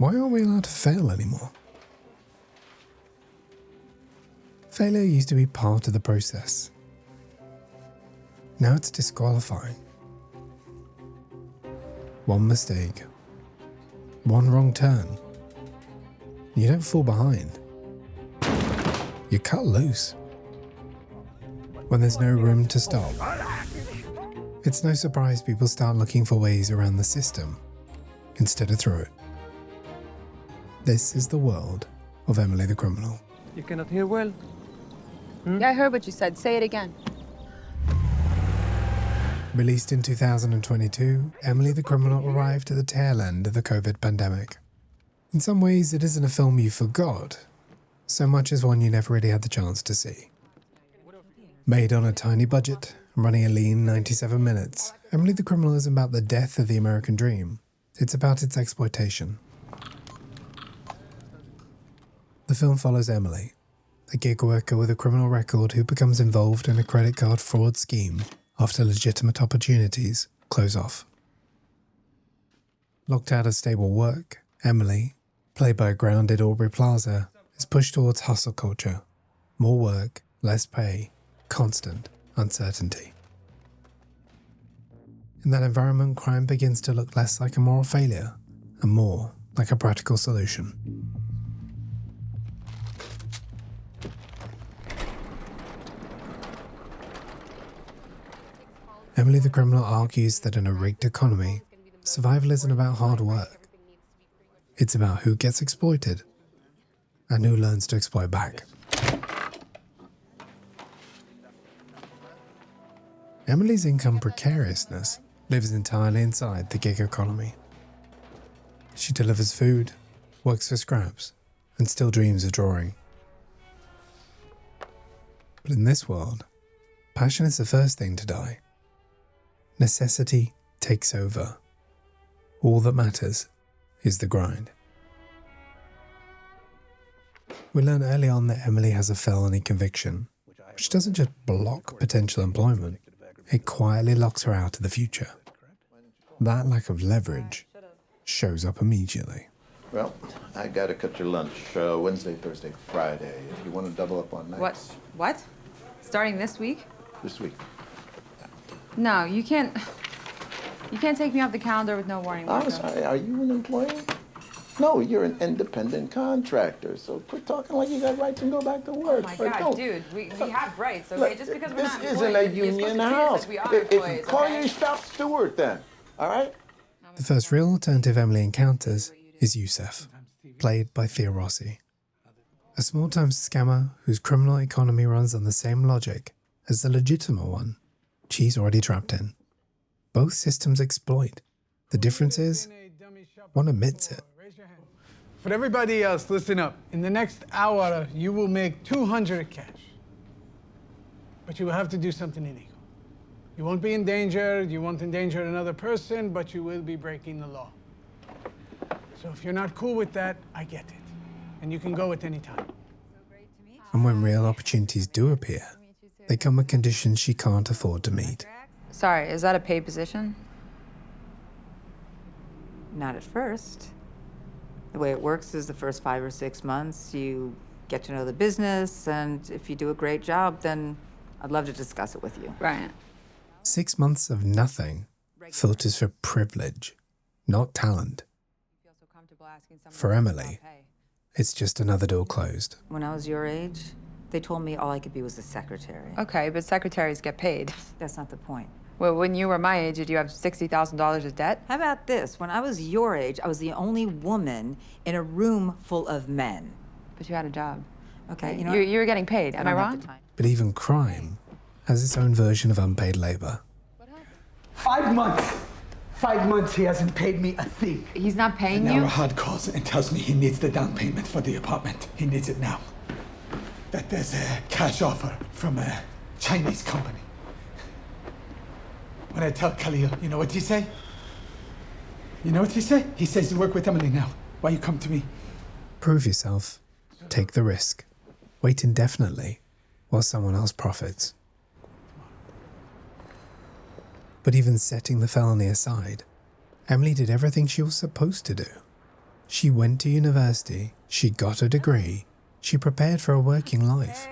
Why aren't we allowed to fail anymore? Failure used to be part of the process. Now it's disqualifying. One mistake, one wrong turn. You don't fall behind. You cut loose. When there's no room to stop, it's no surprise people start looking for ways around the system instead of through it. This is the world of Emily the Criminal. You cannot hear well? Yeah, I heard what you said. Say it again. Released in 2022, Emily the Criminal arrived at the tail end of the COVID pandemic. In some ways, it isn't a film you forgot, so much as one you never really had the chance to see. Made on a tiny budget and running a lean 97 minutes, Emily the Criminal isn't about the death of the American dream. It's about its exploitation. The film follows Emily, a gig worker with a criminal record who becomes involved in a credit card fraud scheme after legitimate opportunities close off. Locked out of stable work, Emily, played by a grounded Aubrey Plaza, is pushed towards hustle culture. More work, less pay, constant uncertainty. In that environment, crime begins to look less like a moral failure and more like a practical solution. Emily the Criminal argues that in a rigged economy, survival isn't about hard work. It's about who gets exploited and who learns to exploit back. Emily's income precariousness lives entirely inside the gig economy. She delivers food, works for scraps, and still dreams of drawing. But in this world, passion is the first thing to die. Necessity takes over. All that matters is the grind. We learn early on that Emily has a felony conviction, which doesn't just block potential employment, it quietly locks her out of the future. That lack of leverage shows up immediately. Well, I gotta cut your lunch Wednesday, Thursday, Friday. If you want to double up on nights. What? Starting this week? This week. No, you can't. You can't take me off the calendar with no warning. I'm sorry, are you an employee? No, you're an independent contractor, so quit talking like you got rights and go back to work. Oh my God, dude, we have rights, okay? Look, just because we're not this isn't a union house. Call okay? your shop steward then, all right? The first real alternative Emily encounters is Yusef, played by Thea Rossi. A small-time scammer whose criminal economy runs on the same logic as the legitimate one she's already trapped in. Both systems exploit. The difference is, one admits it. For everybody else, listen up. In the next hour, you will make 200 cash. But you will have to do something illegal. You won't be endangered, you won't endanger another person, but you will be breaking the law. So if you're not cool with that, I get it. And you can go at any time. And when real opportunities do appear, they come with conditions she can't afford to meet. Sorry, is that a paid position? Not at first. The way it works is the first 5 or 6 months, you get to know the business, and if you do a great job, then I'd love to discuss it with you. Right. 6 months of nothing filters for privilege, not talent. For Emily, it's just another door closed. When I was your age, they told me all I could be was a secretary. Okay, but secretaries get paid. That's not the point. Well, when you were my age, did you have $60,000 of debt? How about this? When I was your age, I was the only woman in a room full of men. But you had a job. Okay, you know You were getting paid, am I wrong? But even crime has its own version of unpaid labor. 5 months. 5 months he hasn't paid me a thing. He's not paying Now you? Rahad calls and tells me he needs the down payment for the apartment. He needs it now. That there's a cash offer from a Chinese company. When I tell Khalil, you know what he say? You know what he say? He says you work with Emily now. Why you come to me? Prove yourself. Take the risk. Wait indefinitely while someone else profits. But even setting the felony aside, Emily did everything she was supposed to do. She went to university, she got a degree, she prepared for a working life.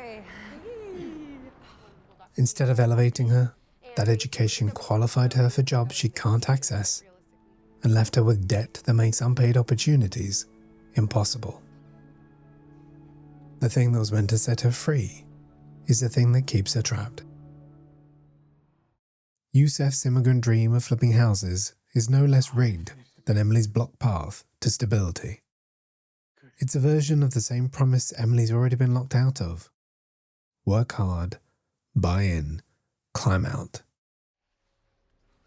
Instead of elevating her, that education qualified her for jobs she can't access and left her with debt that makes unpaid opportunities impossible. The thing that was meant to set her free is the thing that keeps her trapped. Yusef's immigrant dream of flipping houses is no less rigged than Emily's blocked path to stability. It's a version of the same promise Emily's already been locked out of. Work hard, buy in, climb out.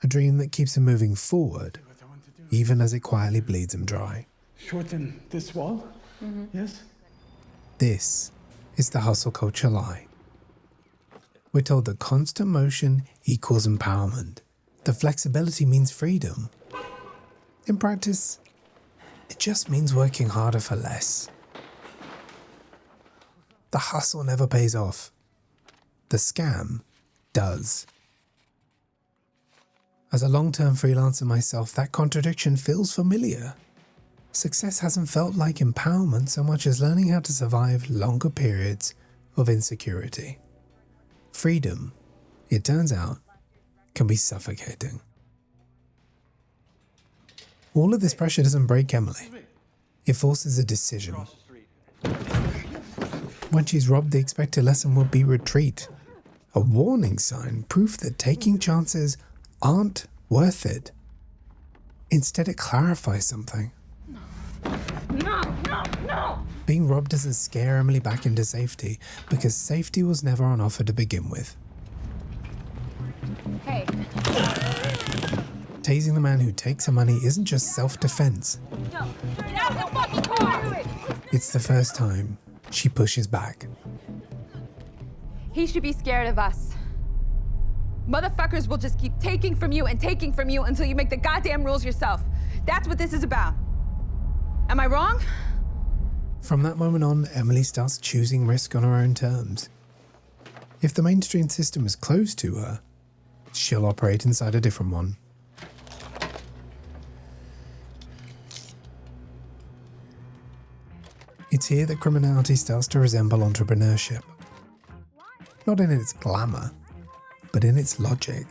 A dream that keeps him moving forward, even as it quietly bleeds him dry. Shorten this wall? Yes? This is the hustle culture lie. We're told that constant motion equals empowerment, that flexibility means freedom. In practice, it just means working harder for less. The hustle never pays off. The scam does. As a long-term freelancer myself, that contradiction feels familiar. Success hasn't felt like empowerment so much as learning how to survive longer periods of insecurity. Freedom, it turns out, can be suffocating. All of this pressure doesn't break Emily. It forces a decision. When she's robbed, the expected lesson would be retreat. A warning sign, proof that taking chances aren't worth it. Instead, it clarifies something. No! Being robbed doesn't scare Emily back into safety because safety was never on offer to begin with. Hey. Tasing the man who takes her money isn't just self-defense. No. Get out of the fucking car! It's the first time she pushes back. He should be scared of us. Motherfuckers will just keep taking from you until you make the goddamn rules yourself. That's what this is about. Am I wrong? From that moment on, Emily starts choosing risk on her own terms. If the mainstream system is closed to her, she'll operate inside a different one. It's here that criminality starts to resemble entrepreneurship. Not in its glamour, but in its logic.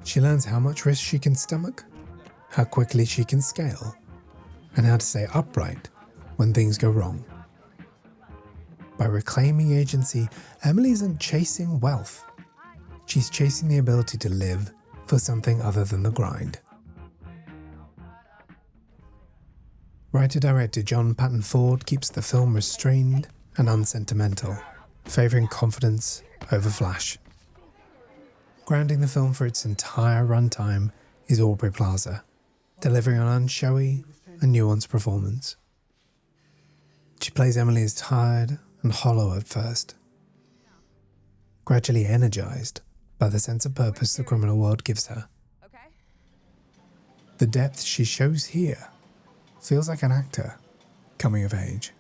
She learns how much risk she can stomach, how quickly she can scale, and how to stay upright when things go wrong. By reclaiming agency, Emily isn't chasing wealth. She's chasing the ability to live for something other than the grind. Writer-director John Patton Ford keeps the film restrained and unsentimental, favouring confidence over flash. Grounding the film for its entire runtime is Aubrey Plaza, delivering an unshowy and nuanced performance. She plays Emily as tired and hollow at first, gradually energized by the sense of purpose the criminal world gives her. Okay. The depth she shows here feels like an actor coming of age.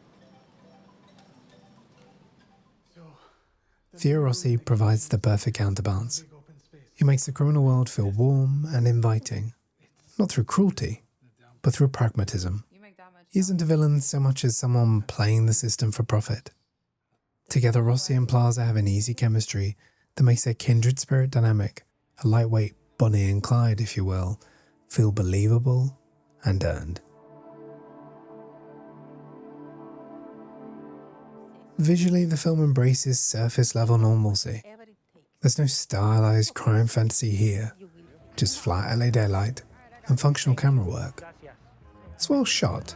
Thea Rossi provides the perfect counterbalance. He makes the criminal world feel warm and inviting, not through cruelty, but through pragmatism. He isn't a villain so much as someone playing the system for profit. Together, Rossi and Plaza have an easy chemistry that makes their kindred spirit dynamic, a lightweight Bonnie and Clyde, if you will, feel believable and earned. Visually, the film embraces surface-level normalcy. There's no stylized crime fantasy here, just flat LA daylight and functional camera work. It's well shot,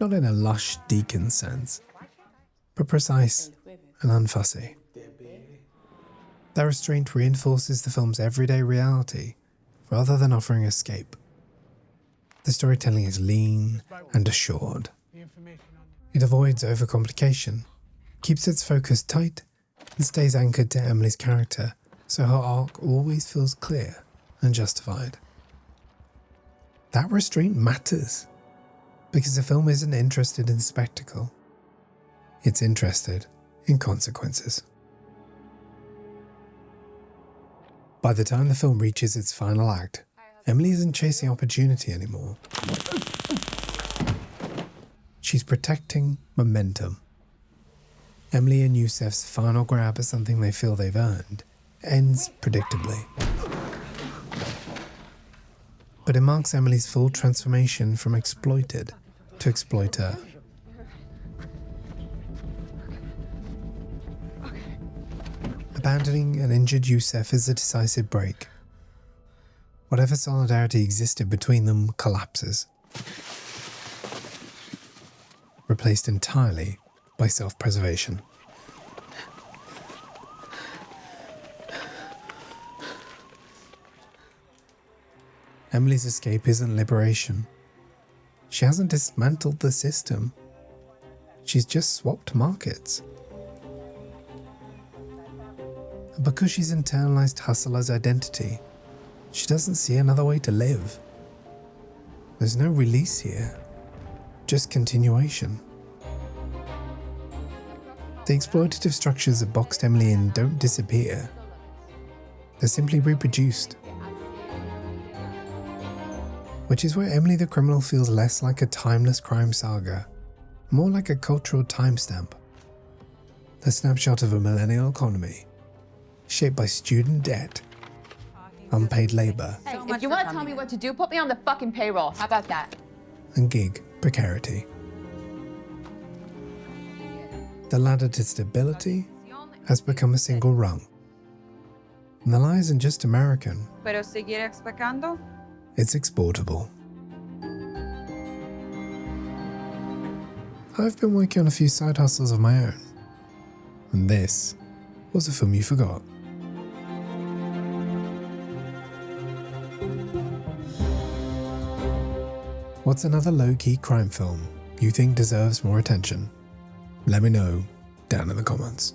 not in a lush Deacon sense, but precise and unfussy. That restraint reinforces the film's everyday reality rather than offering escape. The storytelling is lean and assured. It avoids overcomplication, keeps its focus tight, and stays anchored to Emily's character, so her arc always feels clear and justified. That restraint matters, because the film isn't interested in spectacle. It's interested in consequences. By the time the film reaches its final act, Emily isn't chasing opportunity anymore. She's protecting momentum. Emily and Yusef's final grab at something they feel they've earned ends predictably. But it marks Emily's full transformation from exploited to exploiter. Abandoning an injured Yusef is a decisive break. Whatever solidarity existed between them collapses, replaced entirely by self-preservation. Emily's escape isn't liberation. She hasn't dismantled the system. She's just swapped markets. And because she's internalized hustle as identity, she doesn't see another way to live. There's no release here, just continuation. The exploitative structures that boxed Emily in don't disappear. They're simply reproduced. Which is where Emily the Criminal feels less like a timeless crime saga, more like a cultural timestamp. A snapshot of a millennial economy, shaped by student debt, unpaid labor, Hey, if you want to tell me what to do, put me on the fucking payroll. How about that? and gig precarity. The ladder to stability has become a single rung. And the lie isn't just American, Pero seguir explicando? it's exportable. I've been working on a few side hustles of my own, and this was a film you forgot. What's another low-key crime film you think deserves more attention? Let me know down in the comments.